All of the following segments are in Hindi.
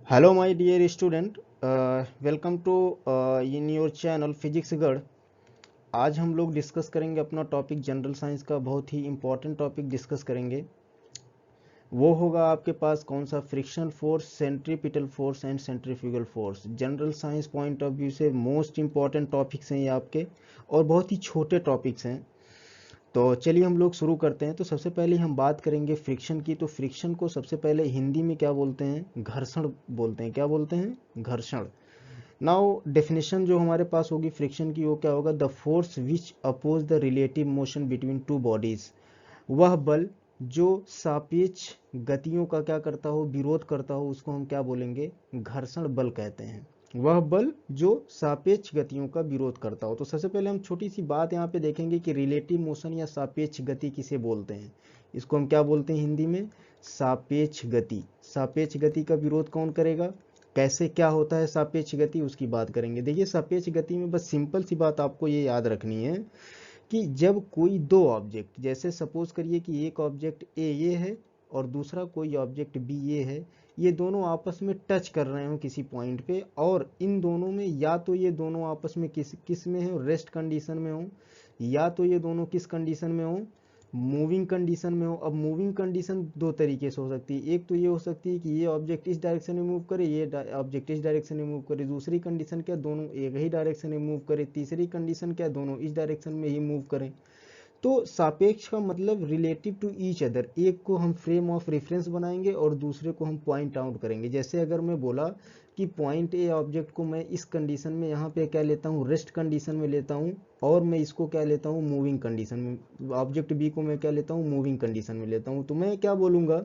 Hello, my dear student. Welcome to in your channel physics गढ़। आज हम लोग डिस्कस करेंगे अपना टॉपिक जनरल साइंस का बहुत ही इम्पोर्टेंट टॉपिक डिस्कस करेंगे। वो होगा आपके पास कौन सा, frictional force, centripetal force and centrifugal force. General science point of view से मोस्ट इम्पॉर्टेंट टॉपिक्स हैं ये आपके, और बहुत ही छोटे टॉपिक्स हैं। तो चलिए हम लोग शुरू करते हैं। तो सबसे पहले हम बात करेंगे फ्रिक्शन की। तो फ्रिक्शन को सबसे पहले हिंदी में क्या बोलते हैं? घर्षण बोलते हैं। क्या बोलते हैं? घर्षण। नाउ डेफिनेशन जो हमारे पास होगी फ्रिक्शन की, वो क्या होगा? The force which oppose the relative motion between two bodies. वह बल जो सापेक्ष गतियों का क्या करता हो, विरोध करता हो, उसको हम क्या बोलेंगे? घर्षण बल कहते हैं। वह बल जो सापेक्ष गतियों का विरोध करता हो। तो सबसे पहले हम छोटी सी बात यहाँ पे देखेंगे कि रिलेटिव मोशन या सापेक्ष गति किसे बोलते हैं। इसको हम क्या बोलते हैं हिंदी में? सापेक्ष गति। सापेक्ष गति का विरोध कौन करेगा? कैसे, क्या होता है सापेक्ष गति, उसकी बात करेंगे। देखिए सापेक्ष गति में बस सिंपल सी बात आपको ये याद रखनी है कि जब कोई दो ऑब्जेक्ट, जैसे सपोज करिए कि एक ऑब्जेक्ट ए ये है और दूसरा कोई ऑब्जेक्ट बी ये है, ये दोनों आपस में टच कर रहे हो किसी पॉइंट पे, और इन दोनों में या तो ये दोनों आपस में किस किस में हो, रेस्ट कंडीशन में हो, या तो ये दोनों किस कंडीशन में हो, मूविंग कंडीशन में हो। अब मूविंग कंडीशन दो तरीके से हो सकती है। एक तो ये हो सकती है कि ये ऑब्जेक्ट इस डायरेक्शन में मूव करे, ये ऑब्जेक्ट इस डायरेक्शन में मूव करे। दूसरी कंडीशन क्या, दोनों एक ही डायरेक्शन में मूव करे। तीसरी कंडीशन क्या, दोनों इस डायरेक्शन में ही मूव करें। तो सापेक्ष का मतलब रिलेटिव टू ईच अदर। एक को हम फ्रेम ऑफ रेफरेंस बनाएंगे और दूसरे को हम पॉइंट आउट करेंगे। जैसे अगर मैं बोला कि पॉइंट ए ऑब्जेक्ट को मैं इस कंडीशन में यहाँ पे क्या लेता हूँ, रेस्ट कंडीशन में लेता हूँ, और मैं इसको क्या लेता हूँ, मूविंग कंडीशन में। ऑब्जेक्ट बी को मैं क्या लेता हूँ, मूविंग कंडीशन में लेता हूँ। तो मैं क्या बोलूँगा,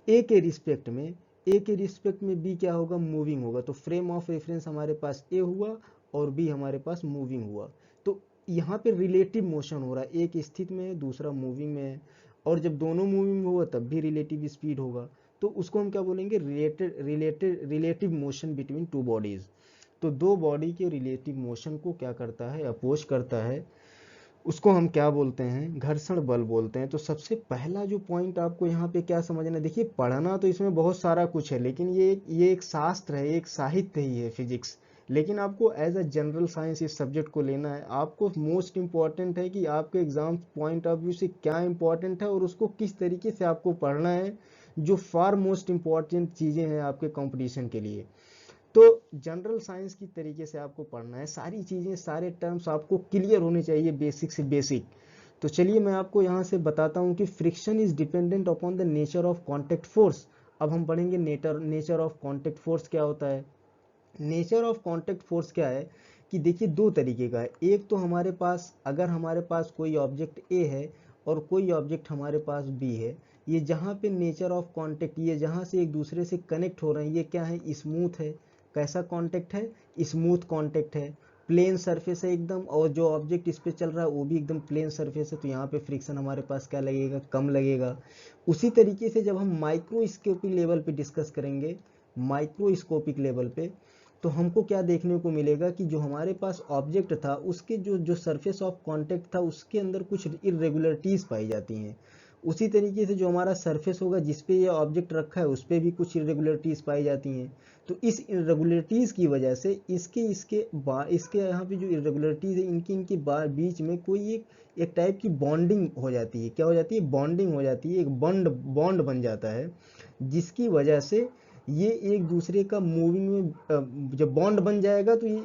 ए के रिस्पेक्ट में, ए के रिस्पेक्ट में बी क्या होगा, मूविंग होगा। तो फ्रेम ऑफ रेफरेंस हमारे पास ए हुआ और बी हमारे पास मूविंग हुआ। तो यहाँ पे रिलेटिव मोशन हो रहा है, एक स्थित में है दूसरा मूविंग में है, और जब दोनों मूविंग होगा तब भी रिलेटिव स्पीड होगा। तो उसको हम क्या बोलेंगे, relative motion between two bodies. तो दो बॉडी के रिलेटिव मोशन को क्या करता है, अपोज करता है, उसको हम क्या बोलते हैं, घर्षण बल बोलते हैं। तो सबसे पहला जो पॉइंट आपको यहाँ पे क्या समझना है, देखिए पढ़ना तो इसमें बहुत सारा कुछ है, लेकिन ये एक शास्त्र है, एक साहित्य ही है फिजिक्स। लेकिन आपको एज अ जनरल साइंस इस सब्जेक्ट को लेना है। आपको मोस्ट इंपॉर्टेंट है कि आपके एग्जाम पॉइंट ऑफ व्यू से क्या इंपॉर्टेंट है और उसको किस तरीके से आपको पढ़ना है, जो फार मोस्ट इंपॉर्टेंट चीज़ें हैं आपके कंपटीशन के लिए। तो जनरल साइंस की तरीके से आपको पढ़ना है, सारी चीज़ें सारे टर्म्स आपको क्लियर होने चाहिए, बेसिक से बेसिक। तो चलिए मैं आपको यहाँ से बताता हूँ कि friction is dependent upon the nature of contact force. अब हम पढ़ेंगे नेचर ऑफ कॉन्टेक्ट फोर्स क्या होता है। नेचर ऑफ कॉन्टेक्ट फोर्स क्या है कि देखिए दो तरीके का है। एक तो हमारे पास, अगर हमारे पास कोई ऑब्जेक्ट ए है और कोई ऑब्जेक्ट हमारे पास बी है, ये जहाँ पे नेचर ऑफ कॉन्टेक्ट, ये जहाँ से एक दूसरे से कनेक्ट हो रहे हैं, ये क्या है, स्मूथ है। कैसा कॉन्टेक्ट है, स्मूथ कॉन्टेक्ट है, प्लेन सरफेस है एकदम, और जो ऑब्जेक्ट इस पे चल रहा है वो भी एकदम प्लेन सरफेस है। तो यहाँ पे फ्रिक्शन हमारे पास क्या लगेगा, कम लगेगा। उसी तरीके से जब हम माइक्रोस्कोपिक लेवल पे डिस्कस करेंगे, माइक्रोस्कोपिक लेवल पे, तो हमको क्या देखने को मिलेगा कि जो हमारे पास ऑब्जेक्ट था उसके जो जो सरफेस ऑफ कांटेक्ट था उसके अंदर कुछ इरेगुलरिटीज पाई जाती हैं। उसी तरीके से जो हमारा सरफेस होगा जिस पे ये ऑब्जेक्ट रखा है उस पे भी कुछ इरेगुलरिटीज पाई जाती हैं। तो इस इरेगुलरिटीज की वजह से इसके यहाँ पे जो इरेगुलरिटीज है इनकी इनके बीच में कोई एक टाइप की बॉन्डिंग हो जाती है। क्या हो जाती है, बॉन्डिंग हो जाती है, एक बॉन्ड बॉन्ड बन जाता है, जिसकी वजह से ये एक दूसरे का मूविंग में, जब बॉन्ड बन जाएगा तो ये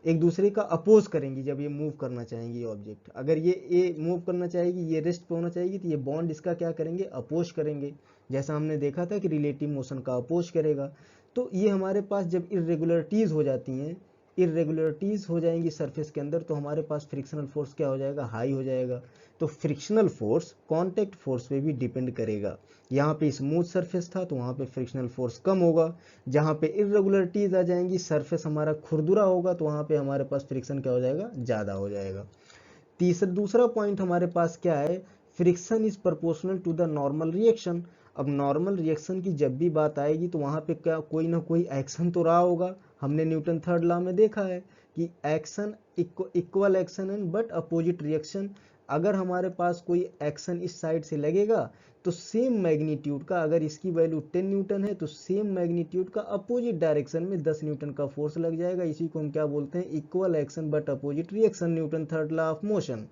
एक दूसरे का अपोज करेंगी। जब ये मूव करना चाहेंगे, ये ऑब्जेक्ट अगर ये मूव करना चाहेगी, ये रेस्ट पे होना चाहेगी, तो ये बॉन्ड इसका क्या करेंगे, अपोज करेंगे। जैसा हमने देखा था कि रिलेटिव मोशन का अपोज करेगा। तो ये हमारे पास जब इरेगुलरिटीज हो जाती हैं, इरेगुलरिटीज हो जाएंगी सरफेस के अंदर, तो हमारे पास फ्रिक्शनल फोर्स क्या हो जाएगा, हाई हो जाएगा। तो फ्रिक्शनल फोर्स कांटेक्ट फोर्स पे भी डिपेंड करेगा। यहाँ पे स्मूथ सरफेस था तो वहाँ पे फ्रिक्शनल फोर्स कम होगा। जहाँ पे इरेगुलरिटीज आ जाएंगी, सरफेस हमारा खुरदुरा होगा, तो वहाँ पे हमारे पास फ्रिक्शन क्या हो जाएगा, ज़्यादा हो जाएगा। दूसरा पॉइंट हमारे पास क्या है, friction is proportional to the normal reaction. अब नॉर्मल रिएक्शन की जब भी बात आएगी तो वहाँ पे क्या, कोई ना कोई एक्शन तो रहा होगा। हमने न्यूटन थर्ड लॉ में देखा है कि action equal action and but opposite reaction. अगर हमारे पास कोई एक्शन इस साइड से लगेगा तो सेम मैग्नीट्यूड का, अगर इसकी वैल्यू 10 न्यूटन है तो सेम मैग्नीट्यूड का अपोजिट डायरेक्शन में 10 न्यूटन का फोर्स लग जाएगा। इसी को हम क्या बोलते हैं, equal action but opposite reaction, Newton third law of motion.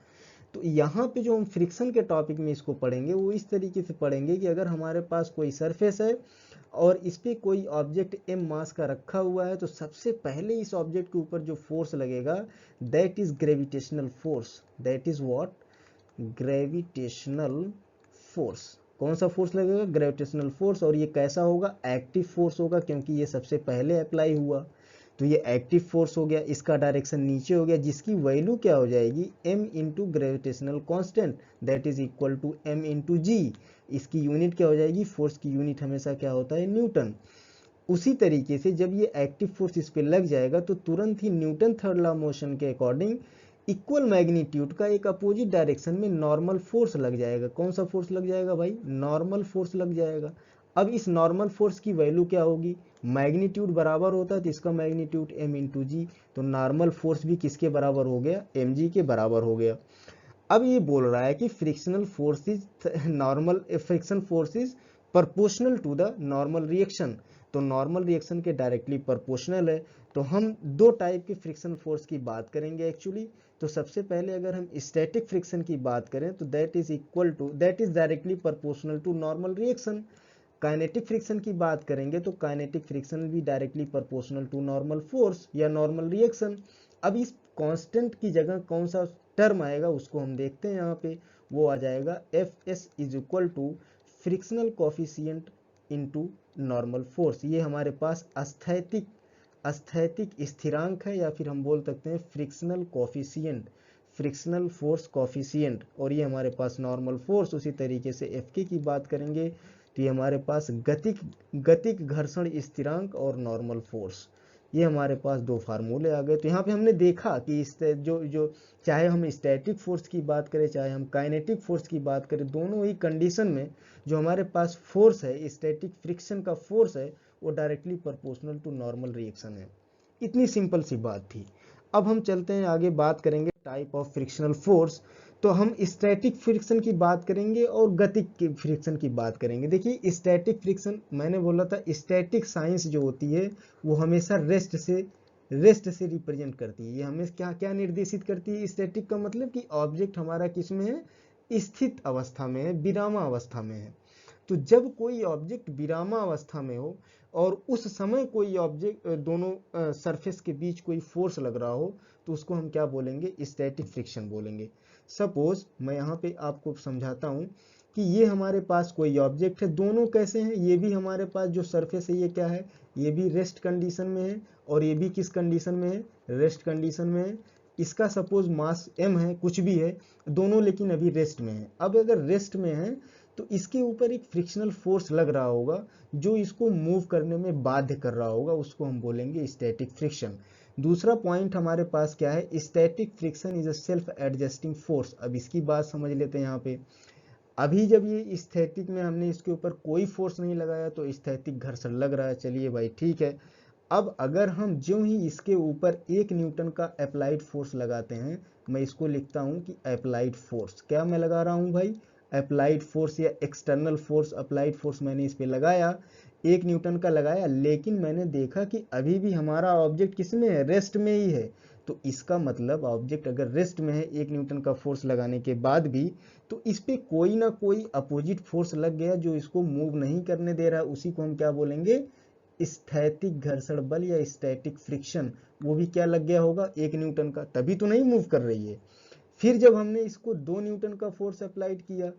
तो यहाँ पे जो हम फ्रिक्शन के टॉपिक में इसको पढ़ेंगे वो इस तरीके से पढ़ेंगे कि अगर हमारे पास कोई सरफेस है और इस पे कोई ऑब्जेक्ट m मास का रखा हुआ है तो सबसे पहले इस ऑब्जेक्ट के ऊपर जो फोर्स लगेगा that is gravitational force. That is what, gravitational force. कौन सा फोर्स लगेगा, ग्रेविटेशनल फोर्स। और ये कैसा होगा, एक्टिव फोर्स होगा, क्योंकि ये सबसे पहले अप्लाई हुआ तो ये एक्टिव फोर्स हो गया। इसका डायरेक्शन नीचे हो गया, जिसकी वैल्यू क्या हो जाएगी, m into gravitational constant that is equal to m into g. इसकी यूनिट क्या हो जाएगी, फोर्स की यूनिट हमेशा क्या होता है, न्यूटन। उसी तरीके से जब ये एक्टिव फोर्स इस पे लग जाएगा तो तुरंत ही न्यूटन थर्ड लॉ मोशन के अकॉर्डिंग इक्वल मैग्नीट्यूड का एक अपोजिट डायरेक्शन में नॉर्मल फोर्स लग जाएगा। कौन सा फोर्स लग जाएगा भाई, नॉर्मल फोर्स लग जाएगा। अब इस नॉर्मल फोर्स की वैल्यू क्या होगी, मैग्नीट्यूड बराबर होता है तो इसका मैग्नीट्यूड m इंटू जी, तो नॉर्मल फोर्स भी किसके बराबर हो गया, mg के बराबर हो गया। अब ये बोल रहा है कि frictional force is normal, friction force is proportional to the normal reaction, तो नॉर्मल रिएक्शन के डायरेक्टली प्रोपोर्शनल है। तो हम दो टाइप के फ्रिक्शन फोर्स की बात करेंगे एक्चुअली। तो सबसे पहले अगर हम स्टैटिक फ्रिक्शन की बात करें तो that is directly proportional to normal reaction. Kinetic friction की बात करेंगे तो काइनेटिक फ्रिक्शन भी directly proportional to normal force या नॉर्मल रिएक्शन। अब इस कांस्टेंट की जगह कौन सा टर्म आएगा उसको हम देखते हैं यहाँ पे, वो आ जाएगा F S is equal to frictional coefficient into normal force. ये हमारे पास स्थैतिक स्थिरांक है, या फिर हम बोल सकते हैं frictional coefficient, frictional force coefficient. और ये हमारे पास नॉर्मल फोर्स। उसी तरीके से एफ के की बात करेंगे तो ये हमारे पास गतिक घर्षण स्थिरांक और नॉर्मल फोर्स। ये हमारे पास दो फार्मूले आ गए। तो यहाँ पे हमने देखा कि जो चाहे हम स्टैटिक फोर्स की बात करें चाहे हम काइनेटिक फोर्स की बात करें, दोनों ही कंडीशन में जो हमारे पास फोर्स है, स्टैटिक फ्रिक्शन का फोर्स है, वो directly proportional to normal reaction है। इतनी सिंपल सी बात थी। अब हम चलते हैं आगे, बात करेंगे टाइप ऑफ फ्रिक्शनल फोर्स। तो हम स्टैटिक फ्रिक्शन की बात करेंगे और गतिक फ्रिक्शन की बात करेंगे। देखिए स्टैटिक फ्रिक्शन, मैंने बोला था स्टैटिक साइंस जो होती है वो हमेशा रेस्ट से रिप्रेजेंट करती है। ये हमें क्या क्या निर्देशित करती है, स्टैटिक का मतलब कि ऑब्जेक्ट हमारा किस में है, स्थित अवस्था में है, विरामावस्था में है। तो जब कोई ऑब्जेक्ट विरामावस्था में हो और उस समय कोई ऑब्जेक्ट दोनों सरफेस के बीच कोई फोर्स लग रहा हो तो उसको हम क्या बोलेंगे, स्टैटिक फ्रिक्शन बोलेंगे। सपोज मैं यहाँ पे आपको समझाता हूँ कि ये हमारे पास कोई ऑब्जेक्ट है, दोनों कैसे हैं, ये भी हमारे पास जो सरफेस है ये क्या है, ये भी रेस्ट कंडीशन में है और ये भी किस कंडीशन में है, रेस्ट कंडीशन में है। इसका सपोज मास m है, कुछ भी है, दोनों लेकिन अभी रेस्ट में है। अब अगर रेस्ट में है तो इसके ऊपर एक फ्रिक्शनल फोर्स लग रहा होगा जो इसको मूव करने में बाध्य कर रहा होगा, उसको हम बोलेंगे स्टैटिक फ्रिक्शन। दूसरा पॉइंट हमारे पास क्या है, static friction is a self adjusting force. अब इसकी बात समझ लेते हैं यहाँ पे। अभी जब ये स्थैतिक में हमने इसके ऊपर कोई फोर्स नहीं लगाया तो स्थैतिक घर्षण लग रहा है, चलिए भाई ठीक है। अब अगर हम ज्यों ही इसके ऊपर 1 न्यूटन का अप्लाइड फोर्स लगाते हैं, मैं इसको लिखता हूं कि अप्लाइड फोर्स, क्या मैं लगा रहा हूं भाई, अप्लाइड फोर्स या एक्सटर्नल फोर्स। अप्लाइड फोर्स मैंने इस पे लगाया, 1 न्यूटन का लगाया, लेकिन मैंने देखा कि अभी भी हमारा ऑब्जेक्ट किस में है, रेस्ट में ही है। तो इसका मतलब ऑब्जेक्ट अगर रेस्ट में है 1 न्यूटन का फोर्स लगाने के बाद भी, तो इस पे कोई ना कोई अपोजिट फोर्स लग गया जो इसको मूव नहीं करने दे रहा है। उसी को हम क्या बोलेंगे, स्थैतिक घर्षण बल या स्टैटिक फ्रिक्शन। वो भी क्या लग गया होगा, 1 न्यूटन का, तभी तो नहीं मूव कर रही है। फिर जब हमने इसको 2 न्यूटन का फोर्स अप्लाइड किया,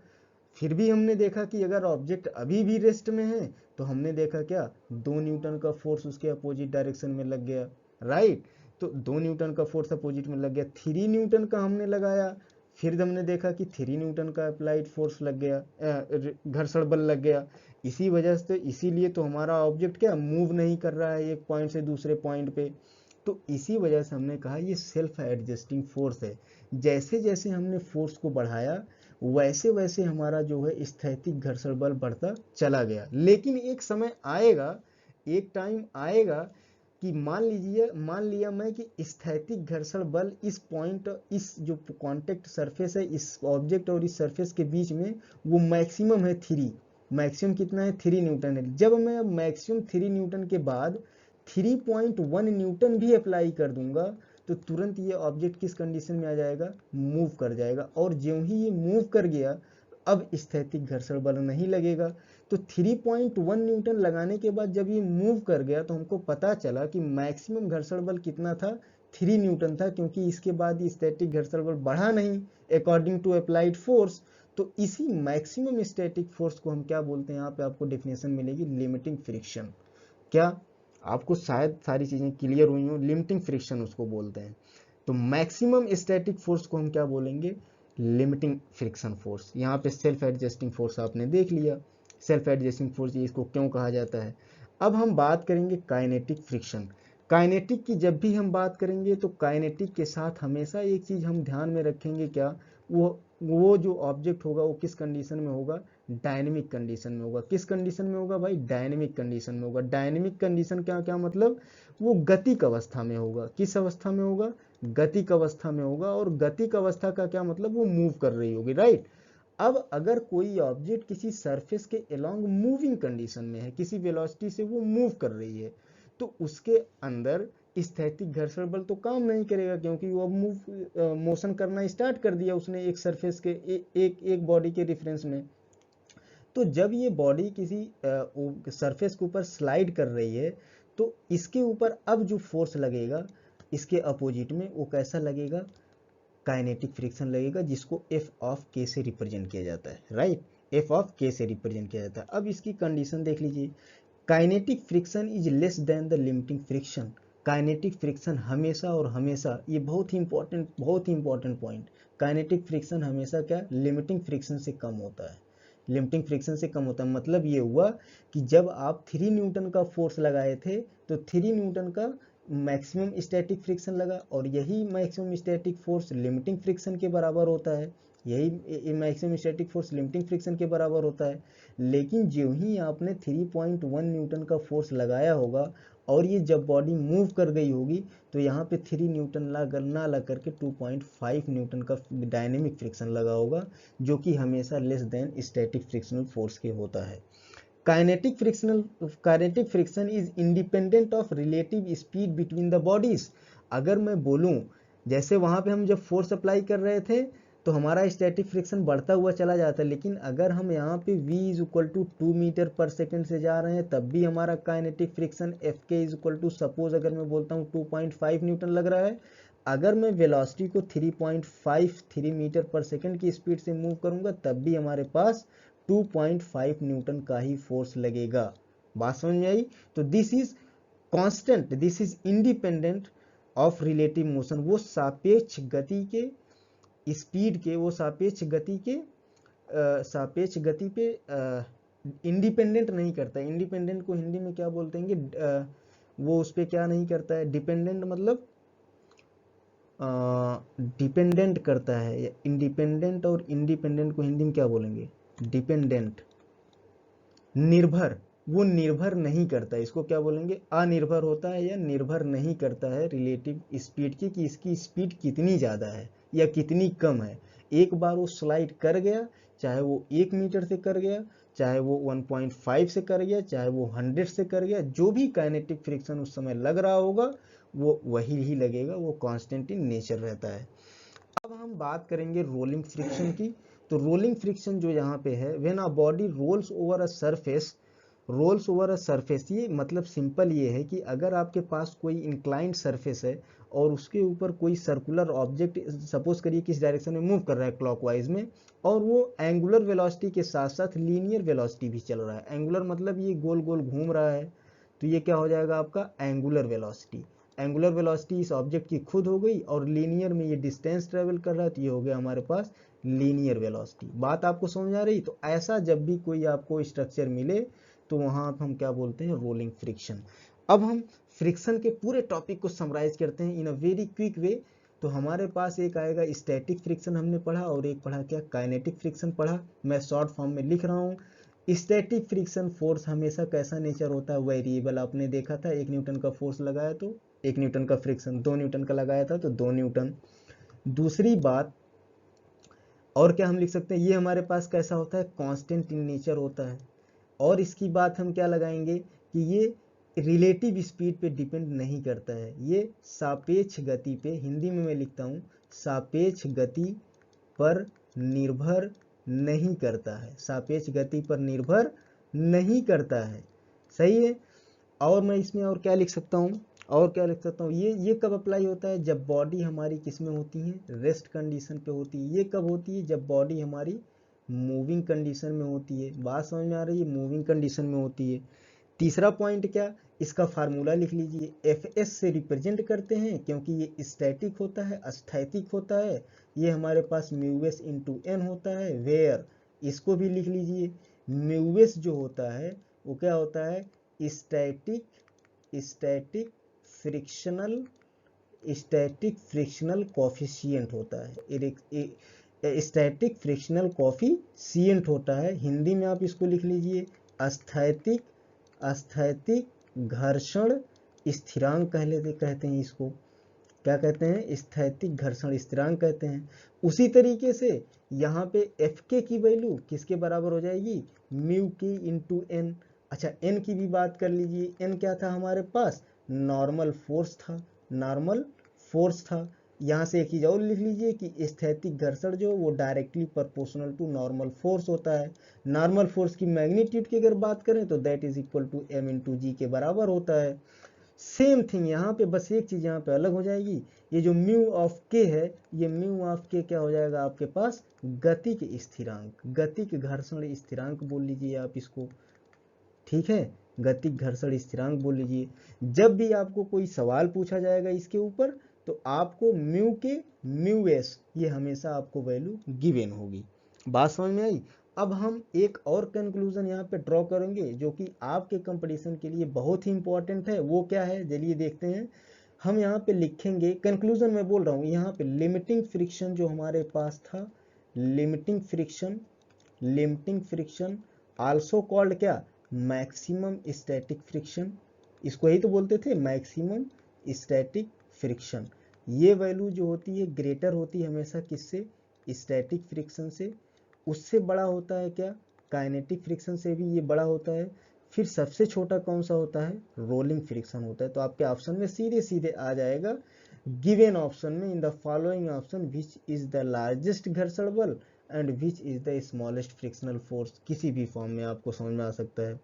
फिर भी हमने देखा कि अगर ऑब्जेक्ट अभी भी रेस्ट में है तो हमने देखा क्या, 2 न्यूटन का फोर्स उसके अपोजिट डायरेक्शन में लग गया, राइट। तो 2 न्यूटन का फोर्स अपोजिट में लग गया, 3 न्यूटन का हमने लगाया, फिर हमने देखा कि 3 न्यूटन का अप्लाइड फोर्स लग गया, घर्षण बल लग गया। इसी वजह से, इसीलिए तो हमारा ऑब्जेक्ट क्या मूव नहीं कर रहा है एक पॉइंट से दूसरे पॉइंट पे। तो इसी वजह से हमने कहा ये सेल्फ एडजस्टिंग फोर्स है। जैसे जैसे हमने फोर्स को बढ़ाया वैसे वैसे हमारा जो है स्थैतिक घर्षण बल बढ़ता चला गया। लेकिन एक समय आएगा, एक टाइम आएगा कि मान लिया मैं कि स्थैतिक घर्षण बल इस पॉइंट, इस जो कांटेक्ट सरफेस है इस ऑब्जेक्ट और इस सरफेस के बीच में, वो मैक्सिमम है 3। मैक्सिमम कितना है? 3 न्यूटन है। जब मैं मैक्सिमम 3 न्यूटन के बाद 3.1 न्यूटन भी अप्लाई कर दूंगा तो तुरंत ये ऑब्जेक्ट किस कंडीशन में आ जाएगा? मूव कर जाएगा। और ज्यों ही ये मूव कर गया, अब स्थैतिक घर्षण बल नहीं लगेगा। तो 3.1 न्यूटन लगाने के बाद जब ये मूव कर गया तो हमको पता चला कि मैक्सिमम घर्षण बल कितना था? 3 न्यूटन था, क्योंकि इसके बाद स्टैटिक घर्षण बल बढ़ा नहीं अकॉर्डिंग टू अप्लाइड फोर्स। तो इसी मैक्सिमम स्टैटिक फोर्स को हम क्या बोलते हैं? यहाँ पे आपको डेफिनेशन मिलेगी लिमिटिंग फ्रिक्शन। क्या आपको शायद सारी चीजें क्लियर हुई हो? लिमिटिंग फ्रिक्शन उसको बोलते हैं। तो मैक्सिमम स्टैटिक फोर्स को हम क्या बोलेंगे? Limiting friction force. यहाँ पे सेल्फ एडजस्टिंग फोर्स आपने देख लिया, सेल्फ एडजस्टिंग फोर्स इसको क्यों कहा जाता है। अब हम बात करेंगे काइनेटिक फ्रिक्शन। काइनेटिक की जब भी हम बात करेंगे तो काइनेटिक के साथ हमेशा एक चीज हम ध्यान में रखेंगे, क्या? वो जो ऑब्जेक्ट होगा वो किस कंडीशन में होगा? डायनेमिक कंडीशन में होगा। किस कंडीशन में होगा भाई? डायनेमिक कंडीशन में होगा। डायनेमिक कंडीशन क्या क्या मतलब? वो गतिक अवस्था में होगा। किस अवस्था में होगा? गतिक अवस्था में होगा। और गतिक अवस्था का क्या मतलब? वो मूव कर रही होगी, राइट। अब अगर कोई ऑब्जेक्ट किसी सरफेस के अलोंग मूविंग कंडीशन में है, किसी वेलोसिटी से वो मूव कर रही है, तो उसके अंदर स्थैतिक घर्षण बल तो काम नहीं करेगा, क्योंकि वो अब मोशन करना स्टार्ट कर दिया उसने एक सरफेस के एक बॉडी के रेफरेंस में। तो जब ये बॉडी किसी सरफेस के ऊपर स्लाइड कर रही है तो इसके ऊपर अब जो फोर्स लगेगा इसके अपोजिट में, वो कैसा लगेगा? काइनेटिक फ्रिक्शन लगेगा, जिसको एफ ऑफ के से रिप्रेजेंट किया जाता है, राइट। एफ ऑफ के से रिप्रेजेंट किया जाता है। अब इसकी कंडीशन देख लीजिए, kinetic friction is less than the limiting friction. Kinetic friction हमेशा और हमेशा, ये बहुत ही इंपॉर्टेंट पॉइंट, काइनेटिक फ्रिक्शन हमेशा क्या? लिमिटिंग फ्रिक्शन से कम होता है। लिमिटिंग फ्रिक्शन से कम होता है मतलब ये हुआ कि जब आप 3 न्यूटन का फोर्स लगाए थे तो 3 न्यूटन का मैक्सिमम स्टैटिक फ्रिक्शन लगा, और यही maximum static force limiting friction के बराबर होता है। यही maximum static force limiting friction के बराबर होता है। लेकिन जो ही आपने 3.1 न्यूटन का फोर्स लगाया होगा और ये जब बॉडी मूव कर गई होगी तो यहाँ पे 3 न्यूटन ना लग करके 2.5 न्यूटन का डायनेमिक फ्रिक्शन लगा होगा, जो कि हमेशा less than static frictional force के होता है। Kinetic friction is independent of relative speed between the bodies. अगर मैं बोलूं, जैसे वहां पे हम जब फोर्स अप्लाई कर रहे थे तो हमारा स्टैटिक फ्रिक्शन बढ़ता हुआ चला जाता है, लेकिन अगर हम यहाँ पे v is equal to 2 metre per second से जा रहे हैं तब भी हमारा kinetic friction F K is equal to, suppose अगर मैं बोलता हूँ 2.5 न्यूटन लग रहा है, अगर मैं वेलोसिटी को 3.53 मीटर पर सेकेंड की स्पीड से मूव करूंगा तब भी हमारे पास 2.5 न्यूटन का ही फोर्स लगेगा। बात समझ में आई? तो this is constant, this is independent of relative motion. वो सापेक्ष गति के स्पीड के, वो सापेक्ष गति पे इंडिपेंडेंट नहीं करता है। इंडिपेंडेंट को हिंदी में क्या बोलते हैं? वो उस पर क्या नहीं करता है? डिपेंडेंट मतलब डिपेंडेंट करता है। इंडिपेंडेंट और इंडिपेंडेंट को हिंदी में क्या बोलेंगे? डिपेंडेंट। निर्भर, वो निर्भर नहीं करता, इसको क्या बोलेंगे? अनिर्भर होता है या निर्भर नहीं करता है रिलेटिव स्पीड की, कि इसकी स्पीड कितनी ज़्यादा है या कितनी कम है। एक बार वो स्लाइड कर गया, चाहे वो 1 मीटर से कर गया, चाहे वो 1.5 से कर गया, चाहे वो 100 से कर गया, जो भी काइनेटिक फ्रिक्शन उस समय लग रहा होगा वो वही ही लगेगा, वो कांस्टेंट इन नेचर रहता है। अब हम बात करेंगे रोलिंग फ्रिक्शन की। तो रोलिंग फ्रिक्शन जो यहाँ पे है, when a body rolls over a surface, ये मतलब सिंपल ये है कि अगर आपके पास कोई इंक्लाइंड सरफेस है और उसके ऊपर कोई सर्कुलर ऑब्जेक्ट सपोज करिए किस डायरेक्शन में मूव कर रहा है, क्लॉकवाइज में, और वो एंगुलर वेलोसिटी के साथ साथ लीनियर वेलोसिटी भी चल रहा है। एंगुलर मतलब ये गोल गोल घूम रहा है, तो ये क्या हो जाएगा आपका? Angular velocity. एंगुलर वेलोसिटी इस ऑब्जेक्ट की खुद हो गई, और लीनियर में ये डिस्टेंस ट्रेवल कर रहा है तो ये हो गया हमारे पास लीनियर वेलोसिटी। बात आपको समझ आ रही? तो ऐसा जब भी कोई आपको स्ट्रक्चर मिले तो वहां हम क्या बोलते हैं? Rolling friction. अब हम फ्रिक्शन के पूरे टॉपिक को समराइज करते हैं इन अ वेरी क्विक वे। तो हमारे पास एक आएगा स्टैटिक फ्रिक्शन हमने पढ़ा, और एक पढ़ा क्या? काइनेटिक फ्रिक्शन पढ़ा। मैं शॉर्ट फॉर्म में लिख रहा हूँ। स्टैटिक फ्रिक्शन फोर्स हमेशा कैसा नेचर होता है, वेरिएबल। आपने देखा था 1 न्यूटन का फोर्स लगाया तो 1 न्यूटन का फ्रिक्शन, 2 न्यूटन का लगाया था तो 2 न्यूटन। दूसरी बात और क्या हम लिख सकते हैं, ये हमारे पास कैसा होता है, कांस्टेंट इन नेचर होता है। और इसकी बात हम क्या लगाएंगे कि ये रिलेटिव स्पीड पे डिपेंड नहीं करता है, ये सापेक्ष गति पे, हिंदी में मैं लिखता हूँ सापेक्ष गति पर निर्भर नहीं करता है, सापेक्ष गति पर निर्भर नहीं करता है। सही है। और मैं इसमें और क्या लिख सकता हूँ, और क्या लिख सकता हूँ, ये कब अप्लाई होता है, जब बॉडी हमारी किस में होती है, रेस्ट कंडीशन पे होती है। ये कब होती है, जब बॉडी हमारी मूविंग कंडीशन में होती है। बात समझ में आ रही है, मूविंग कंडीशन में होती है। तीसरा पॉइंट क्या, इसका फार्मूला लिख लीजिए, एफएस से रिप्रेजेंट करते हैं क्योंकि ये स्टैटिक होता है, स्थैतिक होता है। ये हमारे पास म्यूएस इंटू एन होता है, वेयर इसको भी लिख लीजिए, म्यूएस जो होता है वो क्या होता है, स्टैटिक फ्रिक्शनल कोफिशिएंट होता है, स्टैटिक फ्रिक्शनल कोफिशिएंट होता है। हिंदी में आप इसको लिख लीजिए स्थैतिक घर्षण स्थिरांक कहते हैं इसको। क्या कहते हैं, स्थैतिक घर्षण स्थिरांक कहते हैं। उसी तरीके से यहाँ पे एफ के की वैल्यू किसके बराबर हो जाएगी, म्यू के इंटू एन। अच्छा एन की भी बात कर लीजिए, एन क्या था हमारे पास, नॉर्मल फोर्स था। यहाँ से एक चीज और लिख लीजिए कि स्थैतिक घर्षण जो वो directly proportional to normal force होता है। नॉर्मल फोर्स की मैग्नीट्यूड की अगर बात करें तो that is equal to m into g के बराबर होता है। सेम थिंग यहाँ पे, बस एक चीज यहाँ पे अलग हो जाएगी, ये जो म्यू ऑफ के है, ये म्यू ऑफ के क्या हो जाएगा आपके पास, गतिक स्थिरांक, गतिक घर्षण स्थिरांक बोल लीजिए आप इसको। ठीक है, गतिक घर्षण स्थिरांक बोल लीजिए। जब भी आपको कोई सवाल पूछा जाएगा इसके ऊपर तो आपको म्यू के म्यू एस ये हमेशा आपको वैल्यू गिवन होगी। बात समझ में आई। अब हम एक और कंक्लूजन यहाँ पे ड्रॉ करेंगे जो कि आपके कंपटीशन के लिए बहुत ही इंपॉर्टेंट है। वो क्या है, चलिए देखते हैं। हम यहाँ पे लिखेंगे, कंक्लूजन मैं बोल रहा हूँ यहाँ पे, लिमिटिंग फ्रिक्शन जो हमारे पास था, लिमिटिंग फ्रिक्शन आल्सो कॉल्ड क्या, मैक्सिमम स्टैटिक फ्रिक्शन, इसको यही तो बोलते थे मैक्सिमम स्टैटिक फ्रिक्शन। ये वैल्यू जो होती है ग्रेटर होती है हमेशा किससे, स्टैटिक फ्रिक्शन से। उससे बड़ा होता है क्या, काइनेटिक फ्रिक्शन से भी ये बड़ा होता है। फिर सबसे छोटा कौन सा होता है, रोलिंग फ्रिक्शन होता है। तो आपके ऑप्शन में सीधे सीधे आ जाएगा, गिवन ऑप्शन में in the following option which is the largest घर्षण बल and which is the smallest frictional force, किसी भी फॉर्म में आपको समझ में आ सकता है।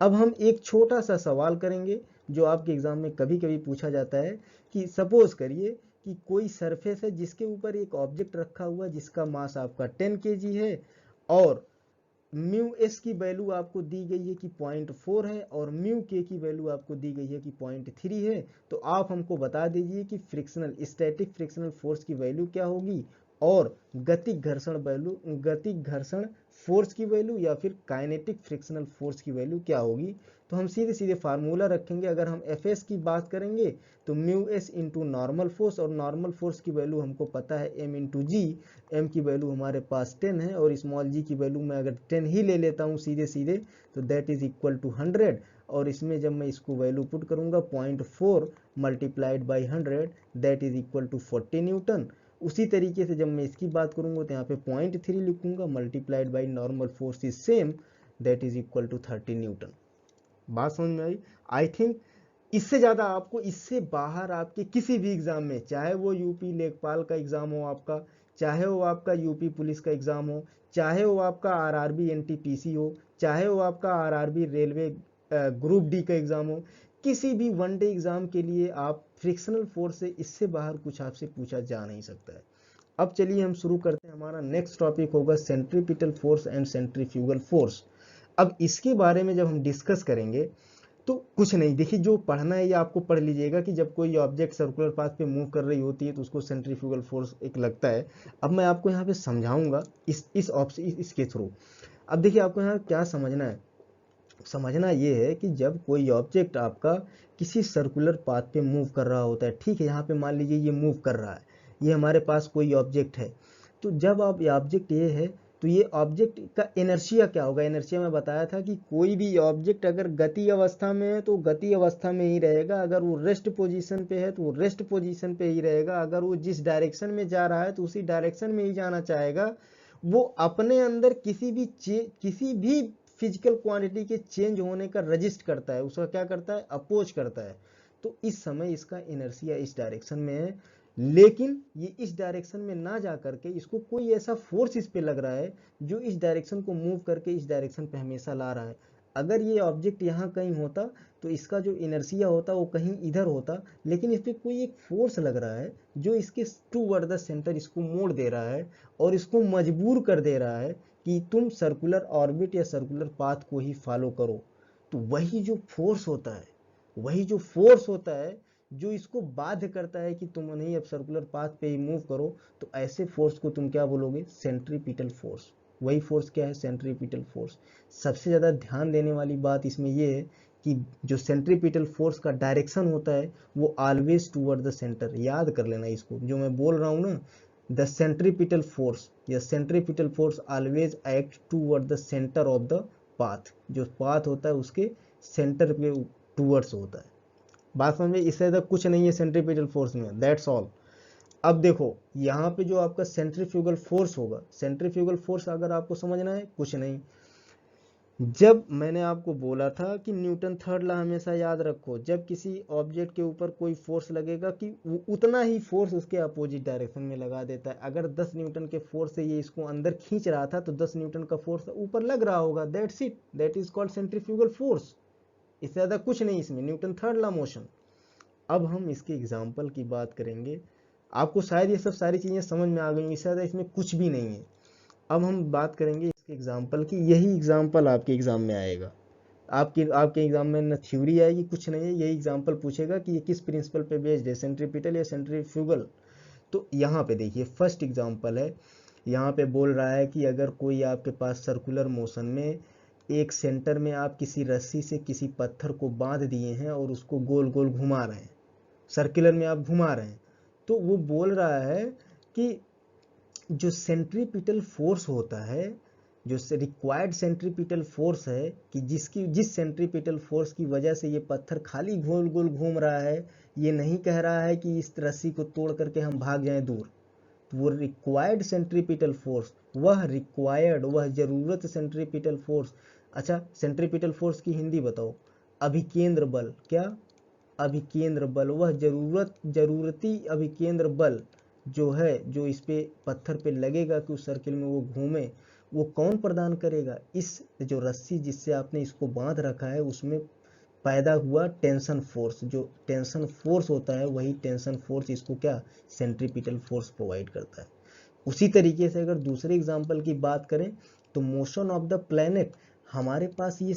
अब हम एक छोटा सा सवाल करेंगे जो आपके एग्जाम में कभी कभी पूछा जाता है कि सपोज करिए कि कोई सरफेस है जिसके ऊपर एक ऑब्जेक्ट रखा हुआ है जिसका मास आपका 10 kg है और म्यू एस की वैल्यू आपको दी गई है कि 0.4 है और म्यू के की वैल्यू आपको दी गई है कि 0.3 है। तो आप हमको बता दीजिए कि स्टैटिक फ्रिक्शनल फोर्स की वैल्यू क्या होगी और गतिक घर्षण फोर्स की वैल्यू या फिर काइनेटिक फ्रिक्शनल फोर्स की वैल्यू क्या होगी। तो हम सीधे सीधे फार्मूला रखेंगे। अगर हम एफ एस की बात करेंगे तो mu S into normal force, और नॉर्मल फोर्स की वैल्यू हमको पता है एम इंटू जी। एम की वैल्यू हमारे पास 10 है और स्मॉल जी की वैल्यू मैं अगर 10 ही ले लेता हूँ सीधे सीधे तो दैट इज इक्वल टू 100। और इसमें जब मैं इसको वैल्यू पुट करूंगा 0.4 multiplied by 100 that is equal to 40 newton. उसी तरीके से जब मैं इसकी बात करूंगा तो यहाँ पे 0.3 लिखूंगा multiplied by normal force is same that is equal to 30 newton. बात समझ में आई। आई थिंक इससे ज्यादा आपको, इससे बाहर आपके किसी भी एग्जाम में, चाहे वो यूपी लेखपाल का एग्जाम हो आपका, चाहे वो आपका यूपी पुलिस का एग्जाम हो, चाहे वो आपका आरआरबी एनटीपीसी हो, चाहे वो आपका आरआरबी रेलवे ग्रुप डी का एग्जाम हो, किसी भी वनडे एग्जाम के लिए आप फ्रिक्शनल फोर्स से इससे बाहर कुछ आपसे पूछा जा नहीं सकता है। अब चलिए हम शुरू करते हैं। हमारा नेक्स्ट टॉपिक होगा centripetal force and centrifugal force. अब इसके बारे में जब हम डिस्कस करेंगे तो कुछ नहीं, देखिए जो पढ़ना है ये आपको पढ़ लीजिएगा कि जब कोई ऑब्जेक्ट सर्कुलर पाथ पे मूव कर रही होती है तो उसको सेंट्रीफ्यूगल फोर्स एक लगता है। अब मैं आपको यहाँ पे समझाऊंगा इसके थ्रू। अब देखिए आपको यहाँ क्या समझना है, समझना ये है कि जब कोई ऑब्जेक्ट आपका किसी सर्कुलर पाथ पे मूव कर रहा होता है, ठीक है, यहाँ पे मान लीजिए ये मूव कर रहा है, ये हमारे पास कोई ऑब्जेक्ट है। तो जब आप ये ऑब्जेक्ट ये है तो ये ऑब्जेक्ट का इनर्शिया क्या होगा, इनर्शिया में बताया था कि कोई भी ऑब्जेक्ट अगर गति अवस्था में है तो गति अवस्था में ही रहेगा, अगर वो रेस्ट पोजीशन पे है तो वो रेस्ट पोजीशन पे ही रहेगा, अगर वो जिस डायरेक्शन में जा रहा है तो उसी डायरेक्शन में ही जाना चाहेगा। वो अपने अंदर किसी भी फिजिकल क्वांटिटी के चेंज होने का रजिस्ट करता है, उसका क्या करता है, अपोज करता है। तो इस समय इसका इनर्शिया इस डायरेक्शन में है, लेकिन ये इस डायरेक्शन में ना जा करके इसको कोई ऐसा फोर्स इस पे लग रहा है जो इस डायरेक्शन को मूव करके इस डायरेक्शन पे हमेशा ला रहा है। अगर ये ऑब्जेक्ट यहाँ कहीं होता तो इसका जो इनर्शिया होता वो कहीं इधर होता, लेकिन इस पे कोई एक फोर्स लग रहा है जो इसके टूवर्ड द सेंटर इसको मोड़ दे रहा है और इसको मजबूर कर दे रहा है कि तुम सर्कुलर ऑर्बिट या सर्कुलर पाथ को ही फॉलो करो। तो वही जो फोर्स होता है जो इसको बाध्य करता है कि तुम नहीं अब सर्कुलर पाथ पे ही मूव करो। तो ऐसे फोर्स को तुम क्या बोलोगे, सेंट्रीपिटल फोर्स। वही फोर्स क्या है, सेंट्रीपिटल फोर्स। सबसे ज्यादा ध्यान देने वाली बात इसमें यह है कि जो सेंट्रीपिटल फोर्स का डायरेक्शन होता है वो ऑलवेज टूवर्ड द सेंटर। याद कर लेना इसको, जो मैं बोल रहा हूं ना, द सेंट्रीपिटल फोर्स या centripetal force always act toward the centre of the path. जो पाथ होता है उसके सेंटर पे टूवर्ड्स होता है। बात समझ में, इससे ज्यादा कुछ नहीं है सेंट्रीपिटल फोर्स में, दैट्स ऑल। अब देखो यहाँ पे जो आपका सेंट्रीफ्यूगल फोर्स होगा, सेंट्रीफ्यूगल फोर्स अगर आपको समझना है, कुछ नहीं, जब मैंने आपको बोला था कि न्यूटन थर्ड लॉ हमेशा याद रखो, जब किसी ऑब्जेक्ट के ऊपर कोई फोर्स लगेगा कि वो उतना ही फोर्स उसके अपोजिट डायरेक्शन में लगा देता है। अगर 10 न्यूटन के फोर्स से ये इसको अंदर खींच रहा था तो 10 न्यूटन का फोर्स ऊपर लग रहा होगा, that's it, that is called centrifugal force. इससे ज्यादा कुछ नहीं इसमें, न्यूटन थर्ड लॉ मोशन। अब हम इसके एग्जाम्पल की बात करेंगे, आपको शायद ये सब सारी चीजें समझ में आ गई, इससे ज्यादा इसमें कुछ भी नहीं है। अब हम बात करेंगे इसके एग्जाम्पल की, यही एग्जाम्पल आपके एग्जाम में आएगा। आपके एग्जाम में न थ्योरी आएगी, कुछ नहीं है, यही एग्जाम्पल पूछेगा कि ये किस प्रिंसिपल पे बेस्ड है, सेंट्रीपिटल या सेंट्रीफ्यूगल। तो यहाँ पे देखिए फर्स्ट एग्जाम्पल है, यहाँ पे बोल रहा है कि अगर कोई आपके पास सर्कुलर मोशन में एक सेंटर में आप किसी रस्सी से किसी पत्थर को बांध दिए हैं और उसको गोल गोल घुमा रहे हैं, सर्कुलर में आप घुमा रहे हैं, तो वो बोल रहा है कि जो सेंट्रीपिटल फोर्स होता है, जो रिक्वायर्ड सेंट्रीपिटल फोर्स है, कि जिस सेंट्रीपिटल फोर्स की वजह से ये पत्थर खाली गोल गोल घूम रहा है, ये नहीं कह रहा है कि इस रस्सी को तोड़ करके हम भाग जाएं दूर। तो वो रिक्वायर्ड सेंट्रीपिटल फोर्स, वह जरूरत सेंट्रीपिटल फोर्स। अच्छा, सेंट्रीपिटल फोर्स की हिंदी बताओ, अभिकेंद्र बल। क्या, अभिकेंद्र बल। वह जरूरती अभिकेंद्र बल जो है, जो इस पे पत्थर पे लगेगा कि उस सर्किल में वो घूमे, वो कौन प्रदान करेगा, इस जो रस्सी जिससे आपने इसको बांध रखा है उसमें पैदा हुआ टेंशन फोर्स। जो टेंशन फोर्स होता है वही टेंशन फोर्स इसको क्या, सेंट्रीपिटल फोर्स प्रोवाइड करता है। उसी तरीके से अगर दूसरे एग्जांपल की बात करें तो मोशन ऑफ द प्लैनेट, हमारे पास ये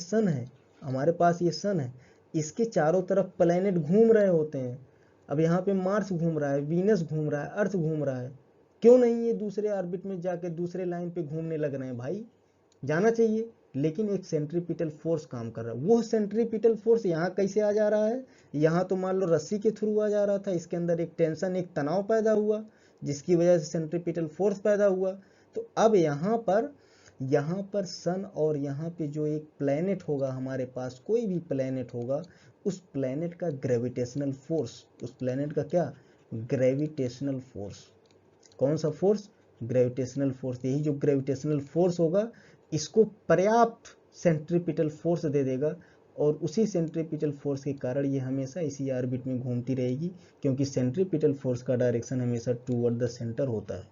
सन है, इसके चारों तरफ प्लैनेट घूम रहे होते हैं। अब यहाँ पे मार्स घूम रहा है, वीनस घूम रहा है, अर्थ घूम रहा है, क्यों नहीं ये दूसरे ऑर्बिट में जाके दूसरे लाइन पे घूमने लग रहे हैं भाई, जाना चाहिए। लेकिन एक सेंट्रीपिटल फोर्स काम कर रहा है, वो सेंट्रीपिटल फोर्स यहाँ कैसे आ जा रहा है, यहाँ तो मान लो रस्सी के थ्रू आ जा रहा था, इसके अंदर एक टेंशन, एक तनाव पैदा हुआ जिसकी वजह से सेंट्रीपिटल फोर्स पैदा हुआ। तो अब यहाँ पर सन और यहाँ पे जो एक प्लैनेट होगा, हमारे पास कोई भी प्लैनेट होगा, उस प्लैनेट का ग्रेविटेशनल फोर्स, उस प्लैनेट का क्या, ग्रेविटेशनल फोर्स। कौन सा फोर्स, ग्रेविटेशनल फोर्स। यही जो ग्रेविटेशनल फोर्स होगा इसको पर्याप्त सेंट्रीपिटल फोर्स दे देगा और उसी सेंट्रीपिटल फोर्स के कारण ये हमेशा इसी ऑर्बिट में घूमती रहेगी, क्योंकि सेंट्रीपिटल फोर्स का डायरेक्शन हमेशा टूवर्ड द सेंटर होता है।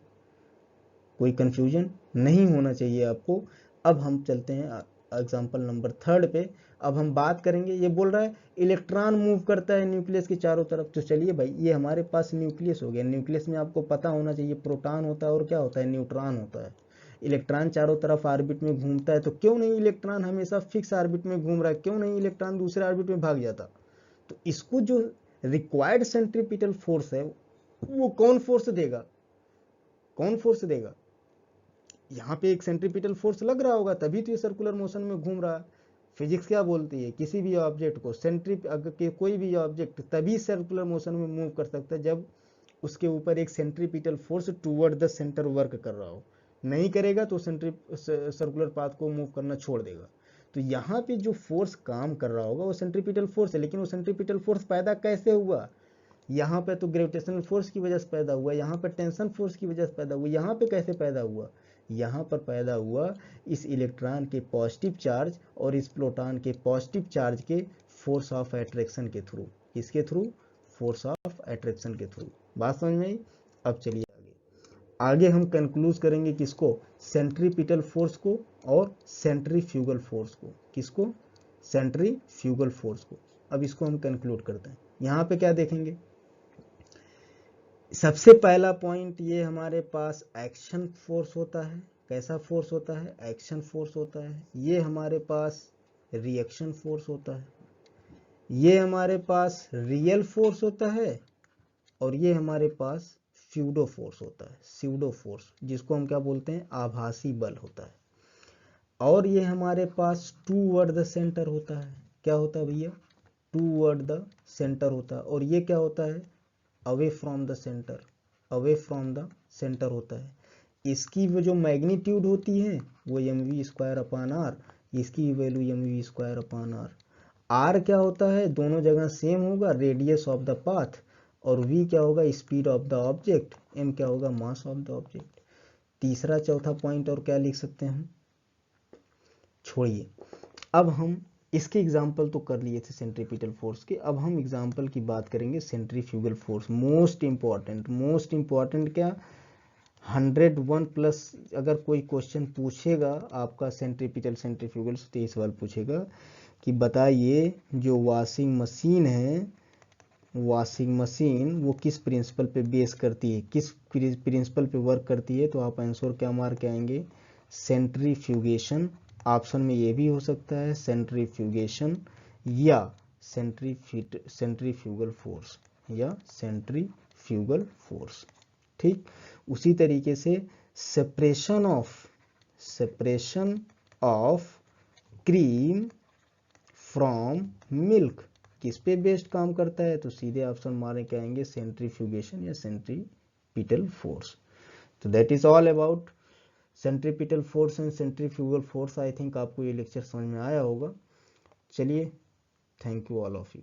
कोई कंफ्यूजन नहीं होना चाहिए आपको। अब हम चलते हैं एग्जाम्पल नंबर थर्ड पे। अब हम बात करेंगे, ये बोल रहा है इलेक्ट्रॉन मूव करता है न्यूक्लियस के चारों तरफ। तो चलिए भाई, ये हमारे पास न्यूक्लियस हो गया, न्यूक्लियस में आपको पता होना चाहिए प्रोटॉन होता है और क्या होता है, न्यूट्रॉन होता है। इलेक्ट्रॉन चारों तरफ ऑर्बिट में घूमता है, तो क्यों नहीं इलेक्ट्रॉन हमेशा फिक्स ऑर्बिट में घूम रहा है, क्यों नहीं इलेक्ट्रॉन दूसरे ऑर्बिट में भाग जाता। तो इसको जो रिक्वायर्ड सेंट्रीपिटल फोर्स है वो कौन फोर्स देगा, यहाँ पे एक सेंट्रीपिटल फोर्स लग रहा होगा तभी तो ये सर्कुलर मोशन में घूम रहा है। फिजिक्स क्या बोलती है, किसी भी ऑब्जेक्ट को कोई भी ऑब्जेक्ट तभी सर्कुलर मोशन में मूव कर सकता है जब उसके ऊपर एक centripetal force toward the centre work कर रहा हो। नहीं करेगा तो सर्कुलर पाथ को मूव करना छोड़ देगा। तो यहाँ पे जो फोर्स काम कर रहा होगा वो सेंट्रीपिटल फोर्स है, लेकिन वो सेंट्रीपिटल फोर्स पैदा कैसे हुआ? यहाँ पे तो ग्रेविटेशनल फोर्स की वजह से पैदा हुआ, यहाँ पे टेंशन फोर्स की वजह से पैदा हुआ, यहाँ पे कैसे पैदा हुआ? यहाँ पर पैदा हुआ इस इलेक्ट्रॉन के पॉजिटिव चार्ज और इस प्रोटॉन के पॉजिटिव चार्ज के फोर्स ऑफ अट्रैक्शन के थ्रू। किसके थ्रू? फोर्स ऑफ अट्रैक्शन के थ्रू। बात समझ में आई? अब चलिए आगे हम कंक्लूज करेंगे किसको? सेंट्रीपिटल फोर्स को और सेंट्रीफ्यूगल फोर्स को। किसको? सेंट्रीफ्यूगल फोर्स को। अब इसको हम कंक्लूड करते हैं। यहाँ पे क्या देखेंगे? सबसे पहला पॉइंट ये हमारे पास एक्शन फोर्स होता है। कैसा फोर्स होता है? एक्शन फोर्स होता है। ये हमारे पास रिएक्शन फोर्स होता है। ये हमारे पास रियल फोर्स होता है और ये हमारे पास स्यूडो फोर्स होता है। स्यूडो फोर्स जिसको हम क्या बोलते हैं? आभासी बल होता है। और ये हमारे पास टूवर्ड द सेंटर होता है। क्या होता है भैया? टूवर्ड द सेंटर होता है। और ये क्या होता है? Away from the centre. Away from the centre होता है। इसकी वो जो मैग्नीट्यूड होती है वो mv²/r, इसकी वैल्यू mv²/r। r क्या होता है? दोनों जगह सेम होगा, रेडियस ऑफ द पाथ। और v क्या होगा? Speed of the object. m क्या होगा? Mass of the object. तीसरा चौथा पॉइंट और क्या लिख सकते हैं हम? छोड़िए, अब हम इसके एग्जाम्पल तो कर लिए थे सेंट्रीपिटल फोर्स के। अब हम एग्जाम्पल की बात करेंगे सेंट्रीफ्यूगल फोर्स। मोस्ट इंपॉर्टेंट क्या? 101 प्लस अगर कोई क्वेश्चन पूछेगा आपका सेंट्रीपिटल सेंट्रीफ्यूगल से तो ये सवाल पूछेगा कि बताइए जो वॉशिंग मशीन है, वॉशिंग मशीन वो किस प्रिंसिपल पे बेस करती है, किस प्रिंसिपल पे वर्क करती है? तो आप आंसर क्या मार के आएंगे? सेंट्रीफ्यूगेशन। ऑप्शन में ये भी हो सकता है सेंट्रीफ्यूगेशन या सेंट्रीफ्यूगल फोर्स या सेंट्रीफ्यूगल फोर्स। ठीक उसी तरीके से separation of cream from milk किस पे बेस्ड काम करता है? तो सीधे ऑप्शन मारे क्या आएंगे? सेंट्रीफ्यूगेशन या सेंट्रीपिटल फोर्स। तो that is all about centripetal force and centrifugal force. I think आपको ये लेक्चर समझ में आया होगा। चलिए, thank you all of you.